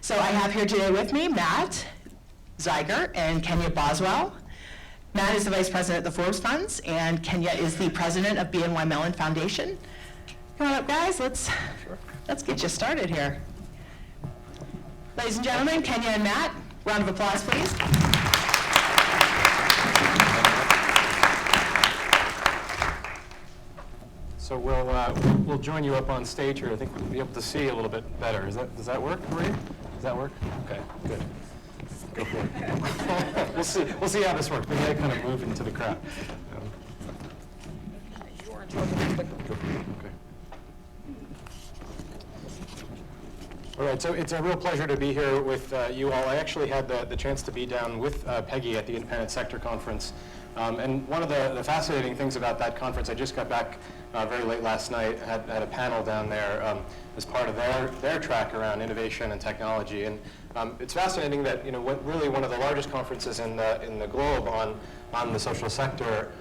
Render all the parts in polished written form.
So I have here today with me Matt Zieger and Kenya Boswell. Matt is the Vice President of the Forbes Funds, and Kenya is the President of BNY Mellon Foundation. Come on up, guys. Let's get you started here. Ladies and gentlemen, Kenya and Matt, round of applause, please. So we'll join you up on stage here. I think we'll be able to see a little bit better. Does that work, Maria? Does that work? Okay, good. Go for it. We'll see how this works. Maybe I kind of move into the crowd. Okay. All right, so it's a real pleasure to be here with you all. I actually had the chance to be down with Peggy at the Independent Sector Conference. And one of the fascinating things about that conference, I just got back very late last night, had a panel down there as part of their track around innovation and technology. And it's fascinating that really one of the largest conferences in the globe on the social sector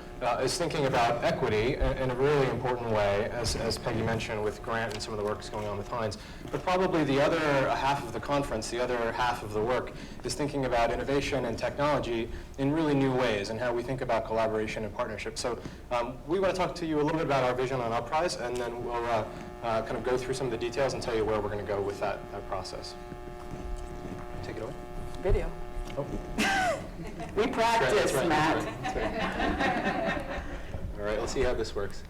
is thinking about equity in a really important way, as Peggy mentioned, with Grant and some of the work going on with Heinz. But probably the other half of the conference, the other half of the work, is thinking about innovation and technology in really new ways and how we think about collaboration and partnership. So we want to talk to you a little bit about our vision on UpPrize, and then we'll kind of go through some of the details and tell you where we're going to go with that process. Take it away. Video. Oh. We practice, right, Matt. That's right. All right, let's see how this works.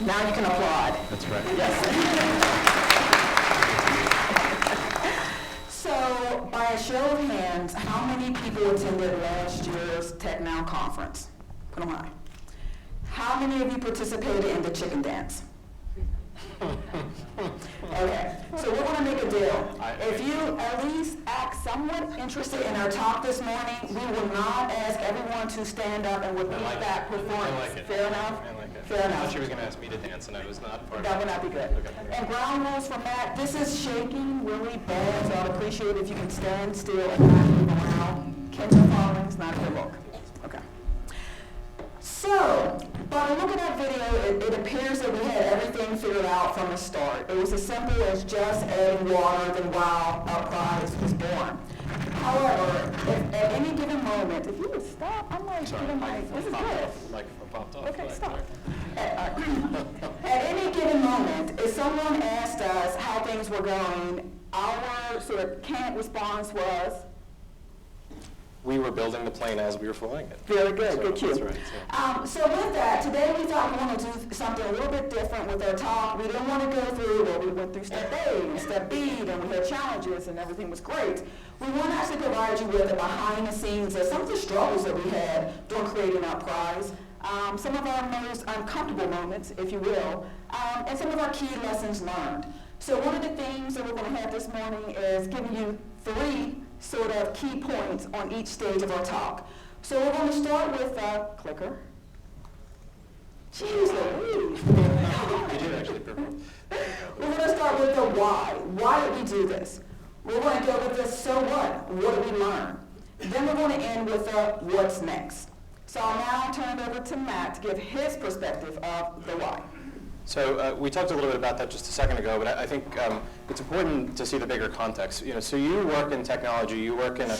Now you can applaud. That's right. Yes. So, by a show of hands, how many people attended last year's TechNow conference? Put them high. How many of you participated in the chicken dance? Okay, so we're going to make a deal. If you at least act somewhat interested in our talk this morning, we will not ask everyone to stand up and repeat that performance. I like it. Fair enough? I like it. Fair I enough. thought she was going to ask me to dance, and I was not part That of would it. not be good. Okay. And ground rules for Matt, this is shaking really bad, so I'd appreciate if you can stand still and not move around. Kenya following is not a good look. Okay. So, by looking at that video, it appears that we had everything figured out from the start. It was as simple as just adding water, then wow, UpPrize was born. However, if at any given moment, if you would stop, I'm like, this is good. Like popped off. Okay, stop. At any given moment, if someone asked us how things were going, our sort of canned response was, We were building the plane as we were flying it. very good, good cue. That's right. So with that, today we thought we wanted to do something a little bit different with our talk. We didn't want to go through, well, we went through step A and step B, and we had challenges and everything was great. We want to actually provide you with a behind the scenes of some of the struggles that we had during creating UpPrize, some of our most uncomfortable moments, if you will, and some of our key lessons learned. So one of the things that we're going to have this morning is giving you 3 sort of key points on each stage of our talk. So we're going to start with clicker. Jeez Louise. We did actually perform. We're going to start with the why. Why did we do this? We're going to go with the so what. What did we learn? Then we're going to end with the what's next. So I'll now turn it over to Matt to give his perspective of the why. So we talked a little bit about that just a second ago, but I think it's important to see the bigger context. So you work in technology, you work in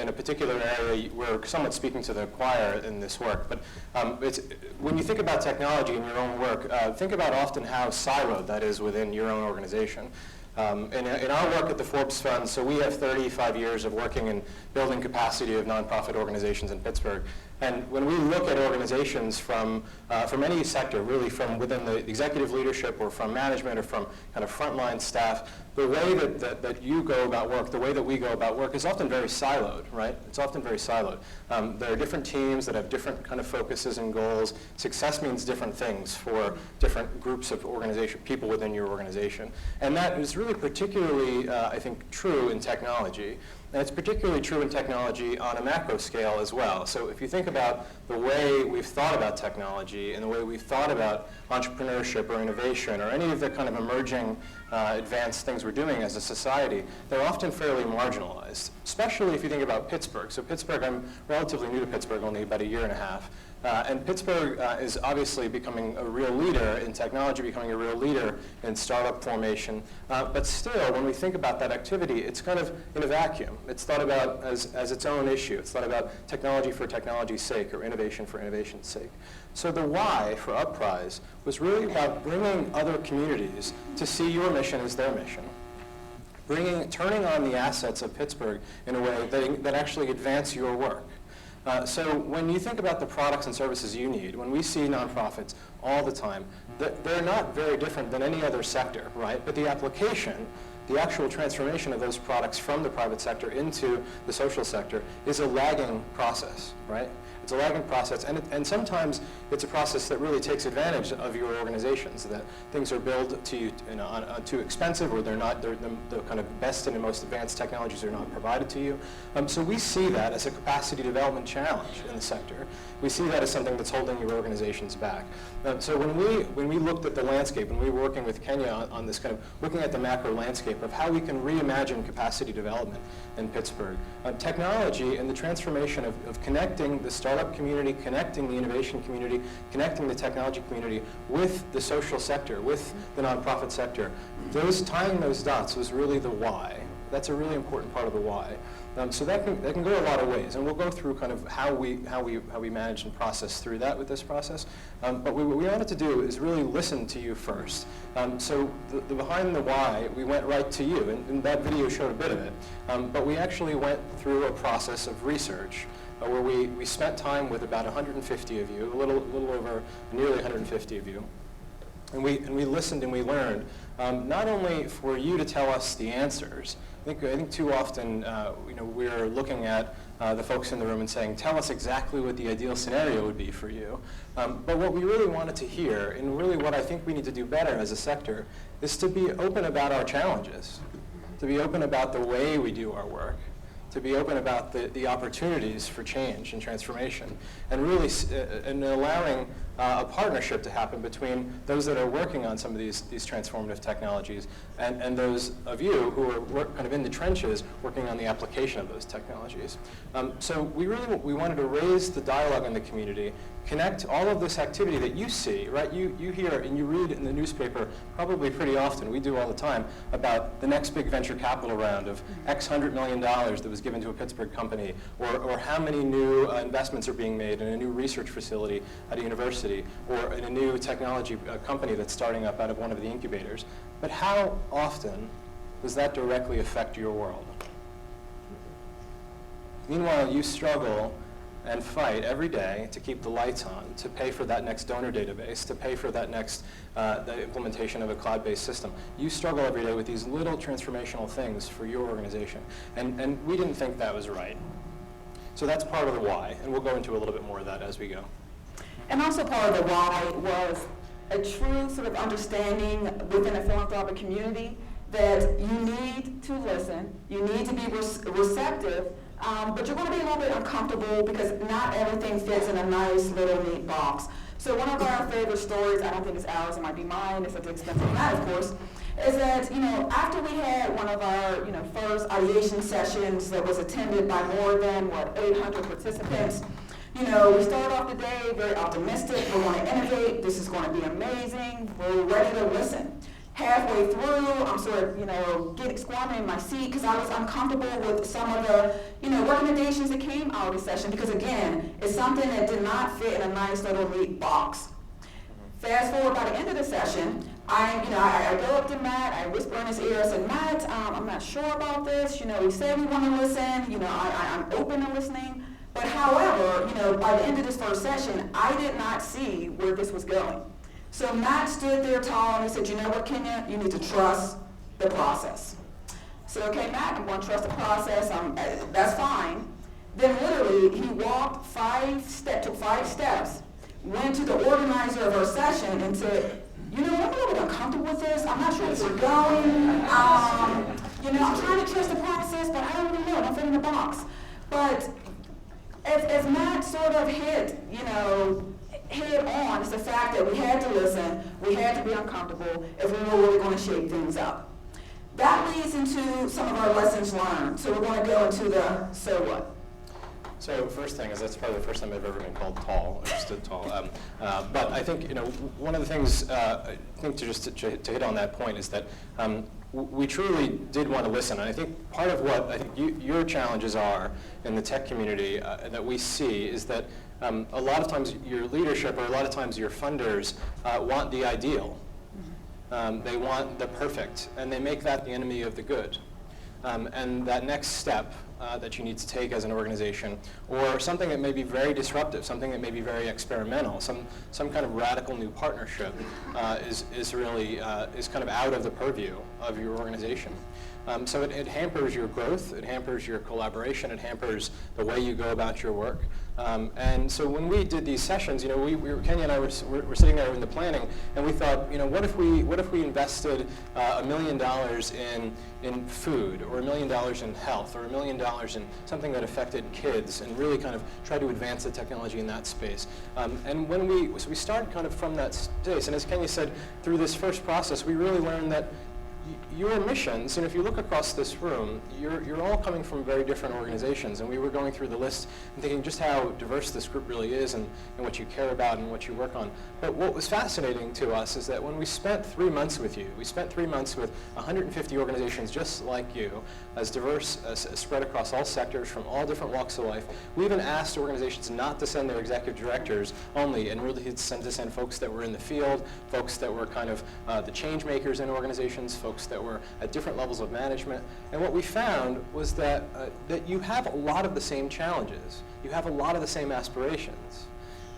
a particular area. We're somewhat speaking to the choir in this work, but when you think about technology in your own work, think about often how siloed that is within your own organization. In our work at the Forbes Fund, so we have 35 years of working in building capacity of nonprofit organizations in Pittsburgh. And when we look at organizations from any sector, really from within the executive leadership or from management or from kind of frontline staff, the way that you go about work, the way that we go about work is often very siloed, right? It's often very siloed. There are different teams that have different kind of focuses and goals. Success means different things for different groups of people within your organization. And that is really particularly, I think, true in technology. And it's particularly true in technology on a macro scale as well. So if you think about the way we've thought about technology and the way we've thought about entrepreneurship or innovation or any of the kind of emerging advanced things we're doing as a society, they're often fairly marginalized, especially if you think about Pittsburgh. So Pittsburgh, I'm relatively new to Pittsburgh, only about a year and a half. And Pittsburgh is obviously becoming a real leader in technology, becoming a real leader in startup formation. But still, when we think about that activity, it's kind of in a vacuum. It's thought about as its own issue. It's thought about technology for technology's sake or innovation for innovation's sake. So the why for UpPrize was really about bringing other communities to see your mission as their mission. Turning on the assets of Pittsburgh in a way that actually advance your work. So when you think about the products and services you need, when we see nonprofits all the time, they're not very different than any other sector, right? But the application, the actual transformation of those products from the private sector into the social sector is a lagging process, right? It's a lagging process, and sometimes it's a process that really takes advantage of your organizations, that things are billed to you, too expensive, or the kind of best and the most advanced technologies are not provided to you. So we see that as a capacity development challenge in the sector. We see that as something that's holding your organizations back. So when we looked at the landscape, and we were working with Kenya on this kind of looking at the macro landscape of how we can reimagine capacity development in Pittsburgh, technology and the transformation of connecting the startup community, connecting the innovation community, connecting the technology community with the social sector, with the nonprofit sector, tying those dots was really the why. That's a really important part of the why. So that can go a lot of ways, and we'll go through kind of how we manage and process through that with this process. But what we wanted to do is really listen to you first. So the behind the why, we went right to you, and that video showed a bit of it. But we actually went through a process of research where we spent time with about 150 of you, a little over nearly 150 of you. And we listened and we learned, not only for you to tell us the answers. I think too often we're looking at the folks in the room and saying, tell us exactly what the ideal scenario would be for you. But what we really wanted to hear, and really what I think we need to do better as a sector, is to be open about our challenges, to be open about the way we do our work, to be open about the opportunities for change and transformation, and really and allowing a partnership to happen between those that are working on some of these transformative technologies and those of you who are kind of in the trenches working on the application of those technologies. So we wanted to raise the dialogue in the community, connect all of this activity that you see, right? You hear and you read in the newspaper probably pretty often, we do all the time, about the next big venture capital round of X $100 million that was given to a Pittsburgh company, or how many new investments are being made in a new research facility at a university, or in a new technology company that's starting up out of one of the incubators. But how often does that directly affect your world? Meanwhile, you struggle and fight every day to keep the lights on, to pay for that next donor database, to pay for that next the implementation of a cloud-based system. You struggle every day with these little transformational things for your organization. And we didn't think that was right. So that's part of the why, and we'll go into a little bit more of that as we go. And also part of the why was a true sort of understanding within a philanthropic community that you need to listen, you need to be receptive, but you're going to be a little bit uncomfortable because not everything fits in a nice little neat box. So one of our favorite stories, I don't think it's ours, it might be mine, it's at the expense of mine, of course, is that, after we had one of our, first ideation sessions that was attended by more than, 800 participants, You know, we started off the day very optimistic. We're going to innovate. This is going to be amazing. We're ready to listen. Halfway through, I'm sort of, squirming in my seat because I was uncomfortable with some of the, recommendations that came out of the session because, again, it's something that did not fit in a nice little neat box. Fast forward by the end of the session, I go up to Matt, I whisper in his ear, I said, Matt, I'm not sure about this. We said we want to listen. I'm open to listening. But however, by the end of this first session, I did not see where this was going. So Matt stood there tall and he said, you know what, Kenya, you need to trust the process. So, okay, Matt, I'm going to trust the process. That's fine. Then literally, he walked took 5 steps, went to the organizer of our session and said, I'm a little bit uncomfortable with this. I'm not sure where we're going. I'm trying to trust the process, but I don't really know. I don't fit in the box. But as Matt sort of hit on, is the fact that we had to listen, we had to be uncomfortable if we were really going to shake things up. That leads into some of our lessons learned. So we're going to go into the so what. So first thing is that's probably the first time I've ever been called tall, or stood tall. But I think one of the things I think to hit on that point is that we truly did want to listen, and I think part of what I think your challenges are in the tech community that we see is that a lot of times your leadership or a lot of times your funders want the ideal. They want the perfect, and they make that the enemy of the good. And that next step that you need to take as an organization, or something that may be very disruptive, something that may be very experimental, some kind of radical new partnership is really kind of out of the purview of your organization. So it hampers your growth, it hampers your collaboration, it hampers the way you go about your work. And so when we did these sessions, Kenya and I were sitting there in the planning, and we thought, what if we invested $1 million in food, or $1 million in health, or $1 million in something that affected kids, and really kind of try to advance the technology in that space. And when we started kind of from that space, and as Kenya said, through this first process, we really learned that your missions, and if you look across this room, you're all coming from very different organizations, and we were going through the list and thinking just how diverse this group really is and what you care about and what you work on. But what was fascinating to us is that when we spent 3 months with you, we spent 3 months with 150 organizations just like you, as diverse, spread across all sectors from all different walks of life. We even asked organizations not to send their executive directors only, and really to send folks that were in the field, folks that were kind of the change makers in organizations, folks that were at different levels of management. And what we found was that you have a lot of the same challenges. You have a lot of the same aspirations.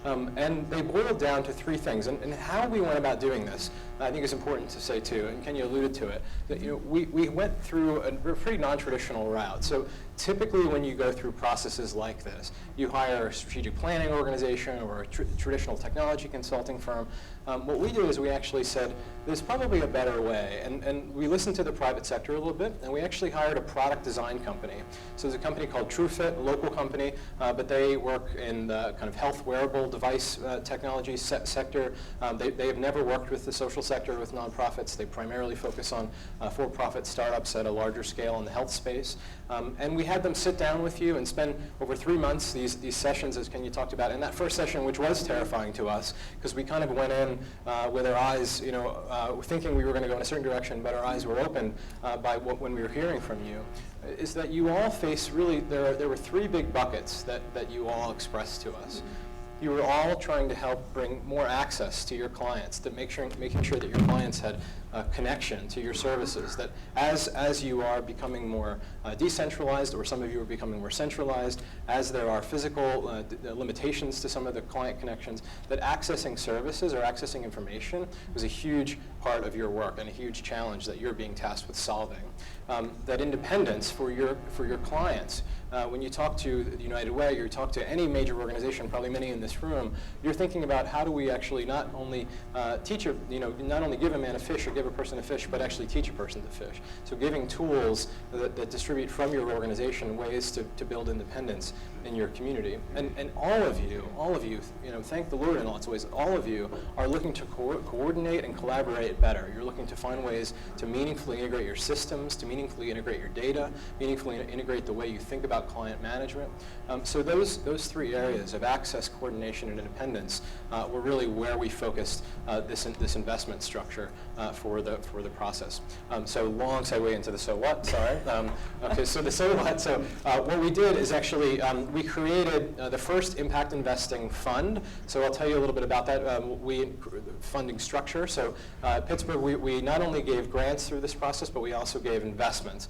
And they boiled down to 3 things. And how we went about doing this, I think is important to say too, and Kenya alluded to it, that we went through a pretty non-traditional route. So typically when you go through processes like this, you hire a strategic planning organization or a traditional technology consulting firm. What we did is we actually said, there's probably a better way. And we listened to the private sector a little bit, and we actually hired a product design company. So there's a company called TrueFit, a local company, but they work in the kind of health wearable device technology sector. They have never worked with the social sector, with nonprofits. They primarily focus on for-profit startups at a larger scale in the health space. And we had them sit down with you and spend over 3 months these sessions, as Kenya talked about. In that first session, which was terrifying to us, because we kind of went in with our eyes, thinking we were going to go in a certain direction, but our eyes were opened by when we were hearing from you, is that you all face really, there were 3 big buckets that you all expressed to us. You were all trying to help bring more access to your clients, to making sure that your clients had a connection to your services, that as you are becoming more decentralized, or some of you are becoming more centralized, as there are physical limitations to some of the client connections, that accessing services or accessing information was a huge part of your work and a huge challenge that you're being tasked with solving. That independence for your clients, when you talk to the United Way, or you talk to any major organization, probably many in this room, you're thinking about how do we actually not only not only give a man a fish or give a person a fish, but actually teach a person to fish. So giving tools that distribute from your organization ways to build independence in your community. And all of you, thank the Lord in lots of ways, all of you are looking to coordinate and collaborate better. You're looking to find ways to meaningfully integrate your systems, to meaningfully integrate your data, meaningfully integrate the way you think about client management. So those three areas of access, coordination, and independence were really where we focused this investment structure for the process. So long segue into the so what, sorry. Okay, so the so what. So what we did is actually we created the first impact investing fund. So I'll tell you a little bit about that. Funding structure. So at Pittsburgh, we not only gave grants through this process, but we also gave investments.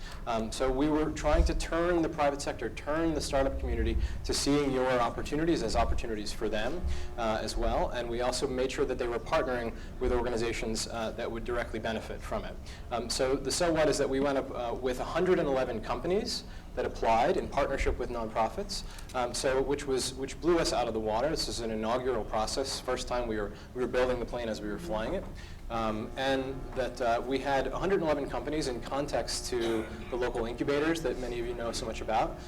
So we were trying to turn the private sector, turn the startup community to seeing your opportunities as opportunities for them as well. And we also made sure that they were partnering with organizations that would directly benefit from it. So the so what is that we went up with 111 companies that applied in partnership with nonprofits, which blew us out of the water. This is an inaugural process. First time we were building the plane as we were flying it. And that we had 111 companies in context to the local incubators that many of you know so much about.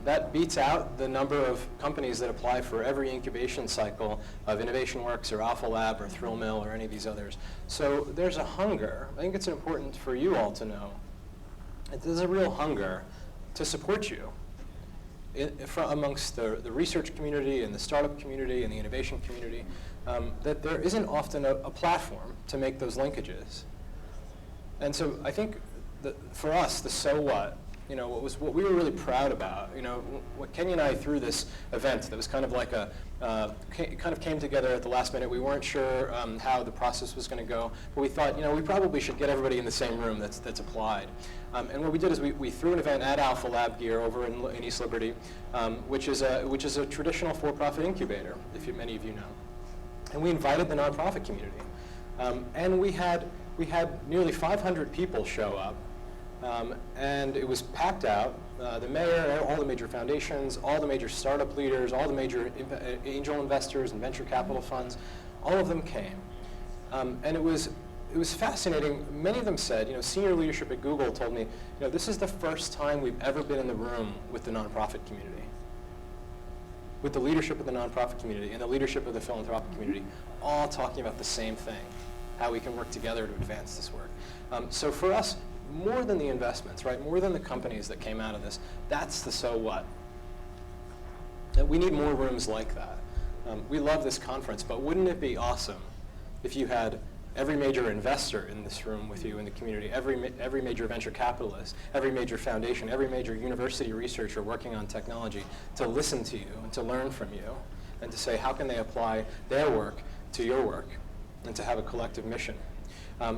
That beats out the number of companies that apply for every incubation cycle of InnovationWorks or Alpha Lab or Thrill Mill or any of these others. So there's a hunger. I think it's important for you all to know that there's a real hunger to support you amongst the research community and the startup community and the innovation community, that there isn't often a platform to make those linkages. And so I think that for us, the so what, what we were really proud about, what Kenny and I threw this event that was kind of like kind of came together at the last minute. We weren't sure how the process was going to go, but we thought, we probably should get everybody in the same room that's applied. And what we did is we threw an event at Alpha Lab Gear over in East Liberty, which is a traditional for-profit incubator, many of you know. And we invited the nonprofit community, and we had nearly 500 people show up. And it was packed out. The mayor, all the major foundations, all the major startup leaders, all the major angel investors and venture capital funds, all of them came. And it was fascinating. Many of them said, senior leadership at Google told me, this is the first time we've ever been in the room with the nonprofit community, with the leadership of the nonprofit community and the leadership of the philanthropic community, all talking about the same thing, how we can work together to advance this work. So for us, more than the investments, right? More than the companies that came out of this, that's the so what. We need more rooms like that. We love this conference, but wouldn't it be awesome if you had every major investor in this room with you in the community, every major venture capitalist, every major foundation, every major university researcher working on technology to listen to you and to learn from you and to say how can they apply their work to your work and to have a collective mission.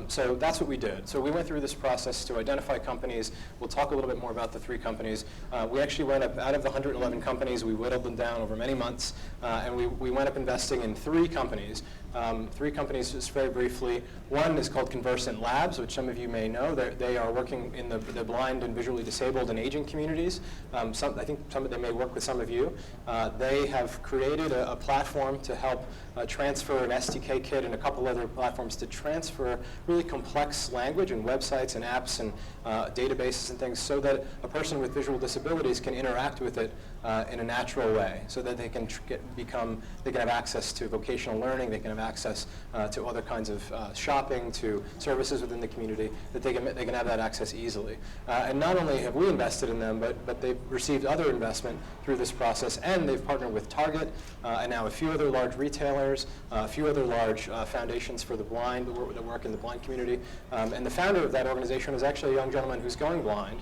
So that's what we did. So we went through this process to identify companies. We'll talk a little bit more about the three companies. We actually went up, out of the 111 companies, we whittled them down over many months, and we went up investing in three companies. Three companies, just very briefly. One is called Conversant Labs, which some of you may know. They are working in the blind and visually disabled and aging communities. I think they may work with some of you. They have created a platform to help transfer an SDK kit and a couple other platforms to transfer really complex language and websites and apps and databases and things so that a person with visual disabilities can interact with it in a natural way, so that they can have access to vocational learning, they can have access to other kinds of shopping, to services within the community, that they can have that access easily. And not only have we invested in them, but they've received other investment through this process, and they've partnered with Target and now a few other large retailers, a few other large foundations for the blind that work in the blind community. And the founder of that organization is actually a young gentleman who's going blind,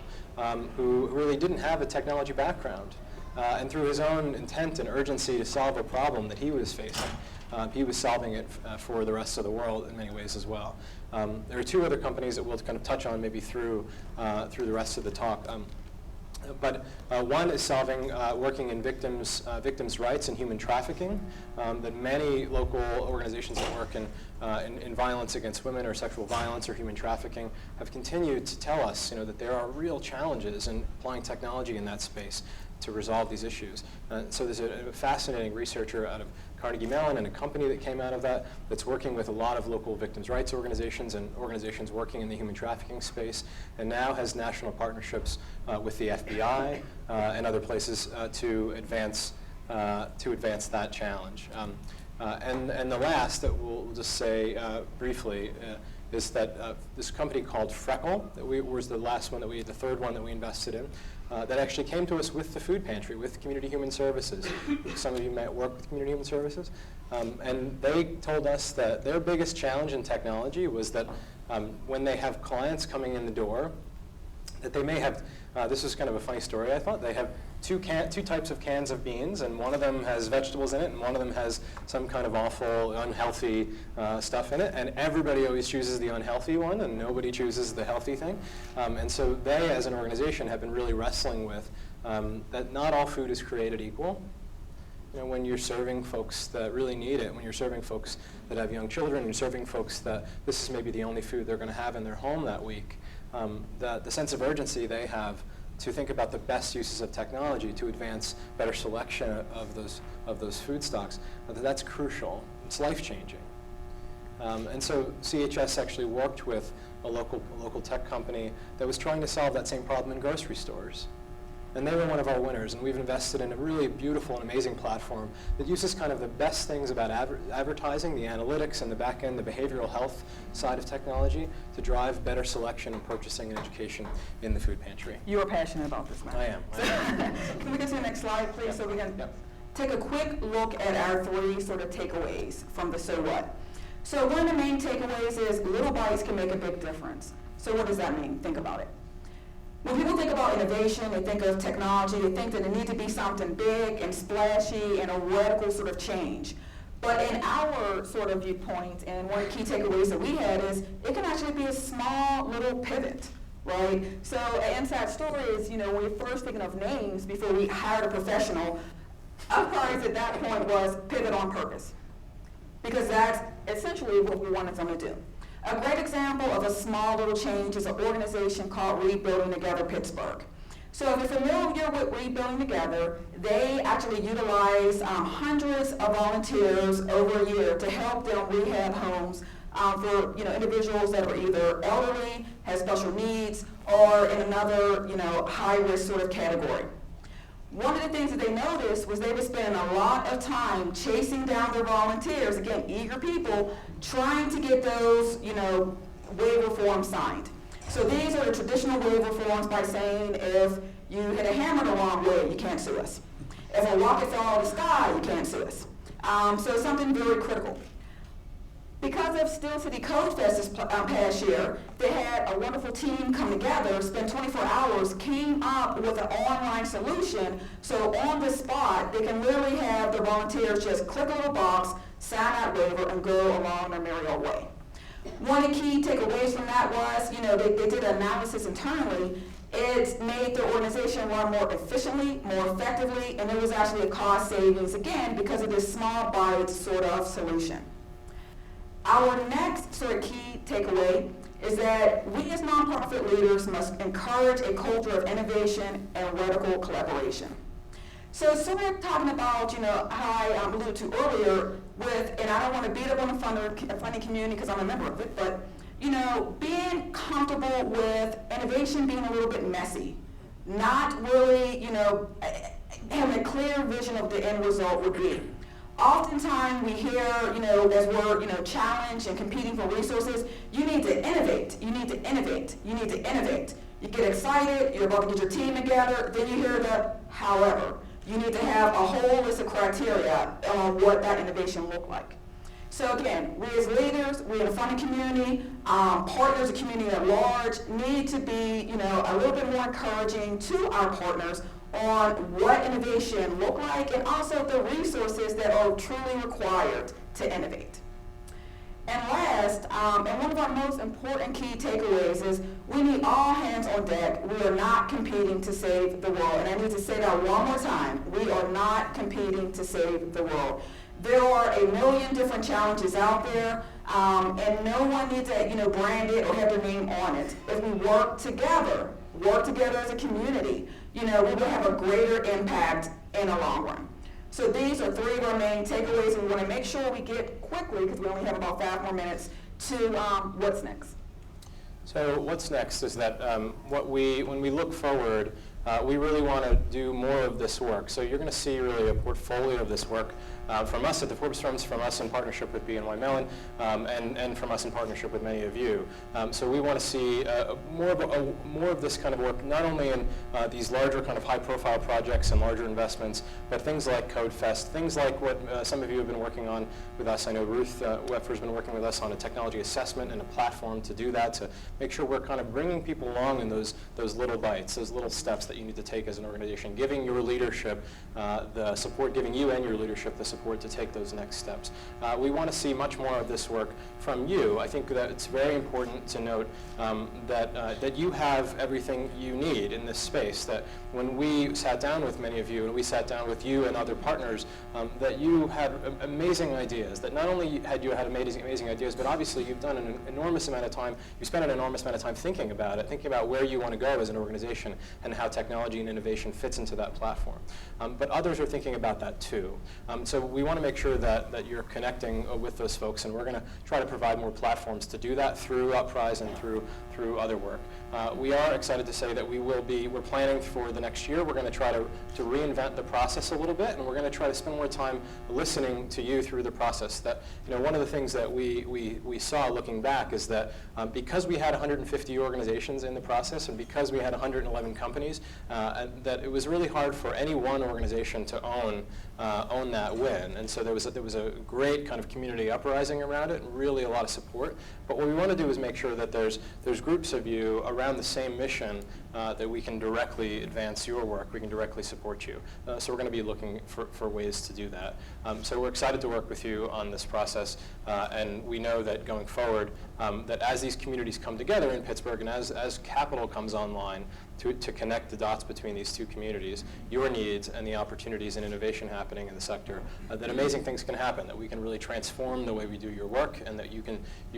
who really didn't have a technology background. And through his own intent and urgency to solve a problem that he was facing, he was solving it for the rest of the world in many ways as well. There are two other companies that we'll kind of touch on maybe through the rest of the talk. But one is working in victims' rights and human trafficking. That many local organizations that work in violence against women or sexual violence or human trafficking have continued to tell us, that there are real challenges in applying technology in that space to resolve these issues. So there's a fascinating researcher out of Carnegie Mellon and a company that came out of that that's working with a lot of local victims' rights organizations and organizations working in the human trafficking space, and now has national partnerships with the FBI and other places to advance that challenge. And the last that we'll just say briefly is that this company called Freckle, that was the last one the third one that we invested in, that actually came to us with the food pantry, with Community Human Services. Some of you might work with Community Human Services. And they told us that their biggest challenge in technology was that when they have clients coming in the door, that they may have, this is kind of a funny story I thought, they have two types of cans of beans, and one of them has vegetables in it, and one of them has some kind of awful, unhealthy stuff in it, and everybody always chooses the unhealthy one, and nobody chooses the healthy thing. And so they, as an organization, have been really wrestling with that not all food is created equal. You know, when you're serving folks that really need it, when you're serving folks that have young children, you're serving folks that this is maybe the only food they're going to have in their home that week, the sense of urgency they have to think about the best uses of technology to advance better selection of those food stocks, that's crucial. It's life-changing. And so CHS actually worked with a local tech company that was trying to solve that same problem in grocery stores. And they were one of our winners, and we've invested in a really beautiful and amazing platform that uses kind of the best things about advertising, the analytics and the back end, the behavioral health side of technology to drive better selection and purchasing and education in the food pantry. You are passionate about this, man. I am. Can we get to the next slide, please, so we can take a quick look at our three sort of takeaways from the so what. So one of the main takeaways is little bites can make a big difference. So what does that mean? Think about it. When people think about innovation, they think of technology, they think that it needs to be something big and splashy and a radical sort of change. But in our sort of viewpoint, and one of the key takeaways that we had is it can actually be a small little pivot, right? So an inside story is, you know, when we're first thinking of names before we hired a professional, UpPrize at that point was pivot on purpose, because that's essentially what we wanted them to do. A great example of a small little change is an organization called Rebuilding Together Pittsburgh. So if you're familiar with Rebuilding Together, they actually utilize hundreds of volunteers over a year to help them rehab homes for individuals that are either elderly, have special needs, or in another high-risk sort of category. One of the things that they noticed was they were spending a lot of time chasing down their volunteers, again, eager people, trying to get those, waiver forms signed. So these are the traditional waiver forms by saying if you hit a hammer the wrong way, you can't sue us. If a rocket fell out of the sky, you can't sue us. So something very critical. Because of Steel City Code Fest this past year, they had a wonderful team come together, spend 24 hours, came up with an online solution, so on the spot, they can literally have the volunteers just click a little box, sign that waiver, and go along their merry old way. One of the key takeaways from that was, they did an analysis internally. It made the organization run more efficiently, more effectively, and there was actually a cost savings, again, because of this small bite sort of solution. Our next sort of key takeaway is that we as nonprofit leaders must encourage a culture of innovation and radical collaboration. So we're talking about, how I alluded to earlier with, and I don't want to beat up on the funding community because I'm a member of it, but, being comfortable with innovation being a little bit messy, not really, having a clear vision of the end result would be. Oftentimes we hear, as we're, challenged and competing for resources, you need to innovate, you need to innovate, you need to innovate. You get excited, you're about to get your team together, then you hear the however. You need to have a whole list of criteria on what that innovation look like. So again, we as leaders, we in the funding community, partners, the community at large, need to be, a little bit more encouraging to our partners on what innovation look like and also the resources that are truly required to innovate. And last, and one of our most important key takeaways is we need all hands on deck. We are not competing to save the world. And I need to say that one more time. We are not competing to save the world. There are a million different challenges out there, and no one needs to, brand it or have their name on it. If we work together as a community, we will have a greater impact in the long run. So these are 3 of our main takeaways, and we want to make sure we get quickly, because we only have about 5 more minutes, to what's next. So what's next is that when we look forward, we really want to do more of this work. So you're going to see really a portfolio of this work from us at the Forbes firms, from us in partnership with BNY Mellon, and from us in partnership with many of you. So we want to see more of this kind of work, not only in these larger kind of high-profile projects and larger investments, but things like CodeFest, things like what some of you have been working on with us. I know Ruth Wepfer's been working with us on a technology assessment and a platform to do that, to make sure we're kind of bringing people along in those little bites, those little steps that you need to take as an organization, giving your leadership the support, giving you and your leadership the support to take those next steps. We want to see much more of this work from you. I think that it's very important to note that you have everything you need in this space, that when we sat down with many of you, and we sat down with you and other partners, that you had amazing ideas, that not only had you had amazing ideas, but obviously you've done an enormous amount of time, you spent an enormous amount of time thinking about it, thinking about where you want to go as an organization and how technology and innovation fits into that platform. But others are thinking about that too. So we want to make sure that you're connecting with those folks, and we're going to try to provide more platforms to do that through UpPrize and through other work. We are excited to say that we're planning for the next year. We're going to try to reinvent the process a little bit, and we're going to try to spend more time listening to you through the process. That, one of the things that we saw looking back is that because we had 150 organizations in the process, and because we had 111 companies, that it was really hard for any one organization to own that win. And so there was a great kind of community uprising around it, and really a lot of support. But what we want to do is make sure that there's groups of you around the same mission that we can directly advance your work, we can directly support you. So we're going to be looking for ways to do that. So we're excited to work with you on this process, and we know that going forward, that as these communities come together in Pittsburgh, and as capital comes online to connect the dots between these two communities, your needs and the opportunities and innovation happening in the sector, that amazing things can happen, that we can really transform the way we do your work, and that you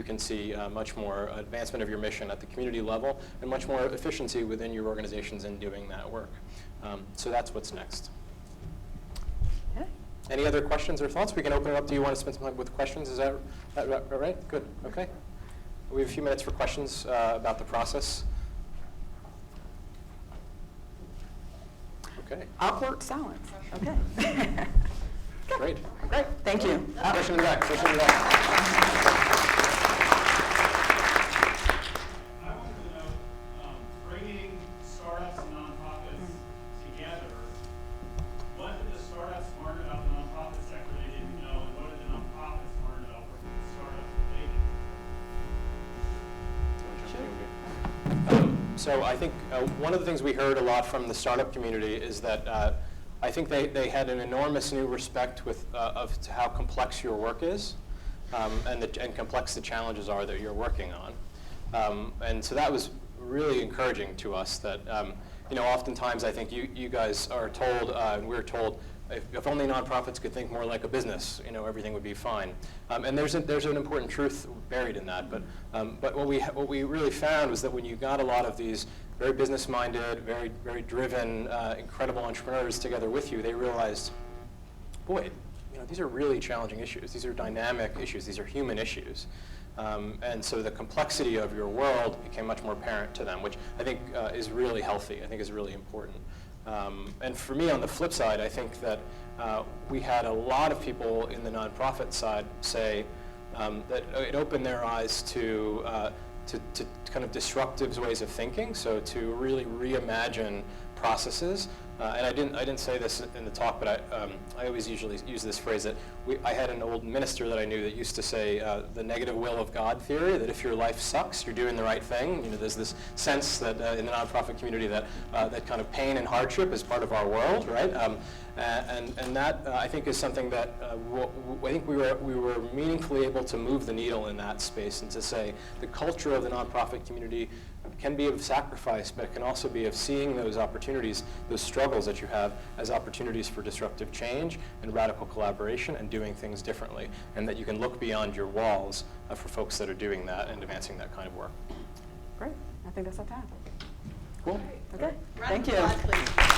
can see much more advancement of your mission at the community level, and much more efficiency within your organizations in doing that work. So that's what's next. Okay. Any other questions or thoughts? We can open it up to you. Want to spend some time with questions? Is that right? Good. Okay. We have a few minutes for questions about the process. Okay. Awkward silence. Okay. Great. Great. Thank you. Question in the back. Question in the back. So I think one of the things we heard a lot from the startup community is that I think they had an enormous new respect to how complex your work is, and complex the challenges are that you're working on. And so that was really encouraging to us that, oftentimes I think you guys are told, and we're told, if only nonprofits could think more like a business, everything would be fine. And there's an important truth buried in that. But what we really found was that when you got a lot of these very business-minded, very very driven, incredible entrepreneurs together with you, they realized, boy, these are really challenging issues. These are dynamic issues. These are human issues. And so the complexity of your world became much more apparent to them, which I think is really healthy. I think is really important. And for me, on the flip side, I think that we had a lot of people in the nonprofit side say that it opened their eyes to kind of disruptive ways of thinking, so to really reimagine processes. And I didn't say this in the talk, but I always usually use this phrase that I had an old minister that I knew that used to say the negative will of God theory, that if your life sucks, you're doing the right thing. There's this sense that in the nonprofit community that kind of pain and hardship is part of our world, right? And that I think is something that I think we were meaningfully able to move the needle in that space, and to say the culture of the nonprofit community can be of sacrifice, but it can also be of seeing those opportunities, those struggles that you have, as opportunities for disruptive change and radical collaboration and doing things differently, and that you can look beyond your walls for folks that are doing that and advancing that kind of work. Great. I think that's our time. Cool. Okay. Round Thank of you. applause, please.